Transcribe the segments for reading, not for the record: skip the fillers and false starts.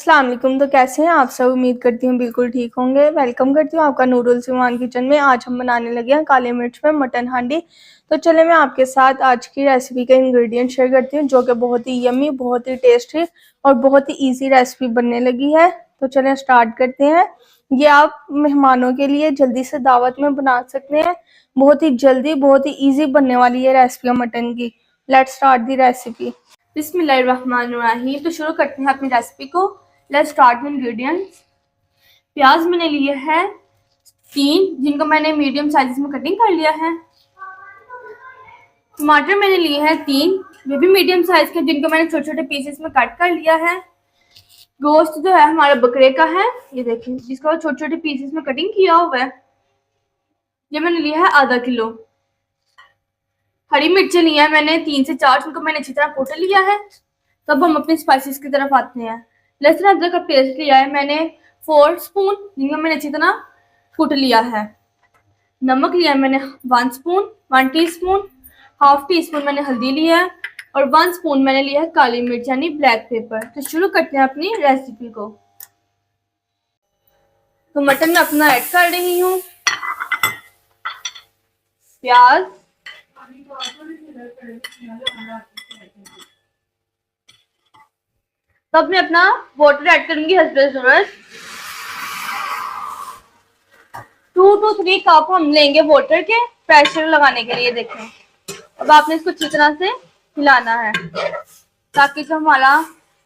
अस्सलाम वालेकुम। तो कैसे हैं आप सब? उम्मीद करती हूँ बिल्कुल ठीक होंगे। वेलकम करती हूँ आपका नूरुल सिवान किचन में। आज हम बनाने लगे हैं काली मिर्च में मटन हांडी। तो चले मैं आपके साथ आज की रेसिपी के इंग्रेडिएंट शेयर करती हूँ, जो कि बहुत ही यम्मी, बहुत ही टेस्टी और बहुत ही ईजी रेसिपी बनने लगी है। तो चलें स्टार्ट करते हैं। ये आप मेहमानों के लिए जल्दी से दावत में बना सकते हैं। बहुत ही जल्दी, बहुत ही ईजी बनने वाली है रेसिपी मटन की। Let's start the recipe. बिस्मिल्लाहिर्रहमानिर्रहीम। तो शुरू करते हैं अपनी रेसिपी को। Let's start with ingredients. प्याज मैंने लिए है 3, जिनको मैंने मीडियम साइज में कटिंग कर लिया है। टमाटर मैंने लिए हैं 3, वे भी मीडियम साइज के, जिनको मैंने छोटे छोटे पीसेस में कट कर लिया है। गोश्त जो है हमारा बकरे का है, ये देखिए, जिसको छोटे छोटे पीसेस में कटिंग किया हुआ है। ये मैंने लिया है आधा किलो। हरी मिर्चें लिया है मैंने 3 से 4, जिनको मैंने अच्छी तरह कूट लिया है। तब हम अपने स्पाइसेस की तरफ आते हैं। लहसुन अदरक का पेस्ट लिया है मैंने 4 स्पून, जिनको मैंने अच्छी तरह कूट लिया है। नमक लिया है मैंने 1 spoon, 1 teaspoon, half tea spoon मैंने हल्दी लिया है और 1 स्पून मैंने लिया है काली मिर्च यानी ब्लैक पेपर। तो शुरू करते हैं अपनी रेसिपी को। तो मटन में अपना ऐड कर रही हूँ प्याज, तब मैं अपना वाटर ऐड करूंगी हस्बे जरूरत। 2 to 3 कप हम लेंगे वाटर के प्रेशर लगाने के लिए। देखें, अब आपने इसको अच्छी तरह से हिलाना है ताकि जो हमारा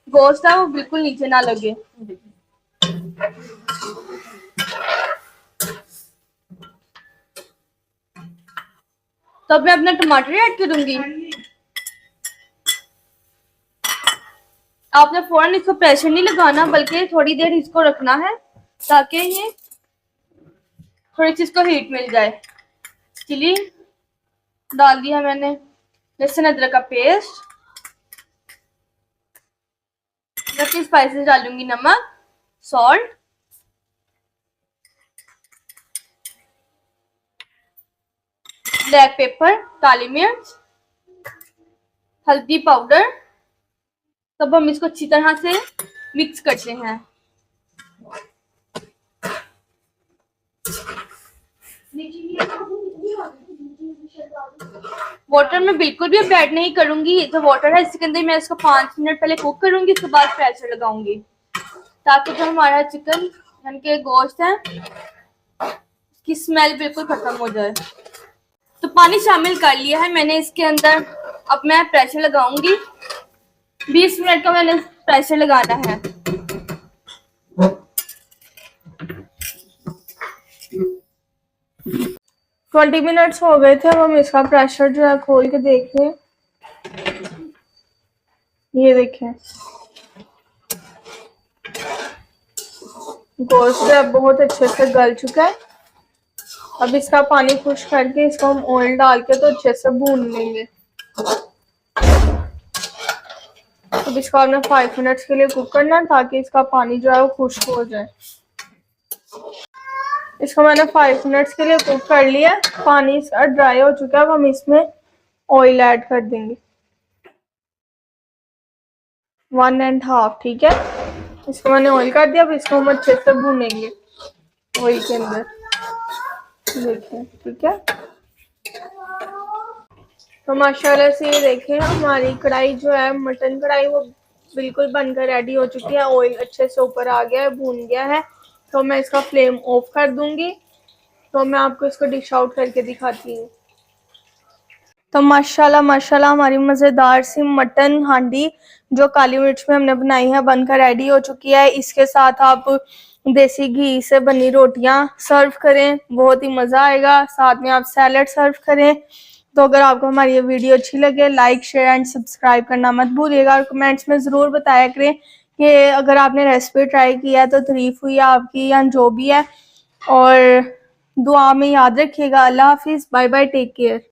गोश्त है वो बिल्कुल नीचे ना लगे। तब मैं अपना टमाटर ऐड करूंगी। आपने फौरन इसको प्रेशर नहीं लगाना, बल्कि थोड़ी देर इसको रखना है ताकि ये थोड़ी सी इसको हीट मिल जाए। चिली डाल दिया मैंने, लहसुन अदरक का पेस्ट, मैं स्पाइसेस डालूंगी, नमक, सॉल्ट, ब्लैक पेपर, काली मिर्च, हल्दी पाउडर। तब हम इसको अच्छी तरह से मिक्स करते हैं। वाटर में बिल्कुल भी अब ऐड नहीं करूंगी। जो वाटर है इसके अंदर मैं इसको 5 मिनट पहले कुक करूंगी, उसके बाद प्रेशर लगाऊंगी ताकि जो हमारा चिकन यानी कि गोश्त है की स्मेल बिल्कुल खत्म हो जाए। तो पानी शामिल कर लिया है मैंने इसके अंदर। अब मैं प्रेशर लगाऊंगी। 20 मिनट का मैंने प्रेशर लगाना है। ट्वेंटी मिनट्स हो गए थे। अब हम इसका प्रेशर जो है खोल के देखें। ये देखें, गोश्त अब बहुत अच्छे से गल चुका है। अब इसका पानी खुश करके इसको हम ऑयल डाल के तो अच्छे से भून लेंगे। अब इसको हमने 5 मिनट्स के लिए कुक करना ताकि इसका पानी जो है वो खुश्क हो जाए। इसको मैंने 5 मिनट्स के लिए कुक कर लिया। पानी इसका ड्राई हो चुका है। अब हम इसमें ऑयल ऐड कर देंगे 1.5, ठीक है। इसको मैंने ऑयल कर दिया। अब इसको हम अच्छे से भूनेंगे ऑयल के अंदर। देखिए, ठीक है। तो माशाल्लाह से ये देखें, हमारी कढ़ाई जो है मटन कढ़ाई वो बिल्कुल बनकर रेडी हो चुकी है। ऑयल अच्छे से ऊपर आ गया है, भून गया है। तो मैं इसका फ्लेम ऑफ कर दूंगी। तो मैं आपको इसको डिश आउट करके दिखाती हूँ। तो माशाल्लाह माशाल्लाह हमारी मज़ेदार सी मटन हांडी जो काली मिर्च में हमने बनाई है बनकर रेडी हो चुकी है। इसके साथ आप देसी घी से बनी रोटियां सर्व करें, बहुत ही मज़ा आएगा। साथ में आप सैलड सर्व करें। तो अगर आपको हमारी ये वीडियो अच्छी लगे, लाइक, शेयर एंड सब्सक्राइब करना मत भूलिएगा और कमेंट्स में ज़रूर बताया करें कि अगर आपने रेसिपी ट्राई की है तो तारीफ हुई है आपकी या जो भी है। और दुआ में याद रखिएगा। अल्लाह हाफिज़, बाय बाय, टेक केयर।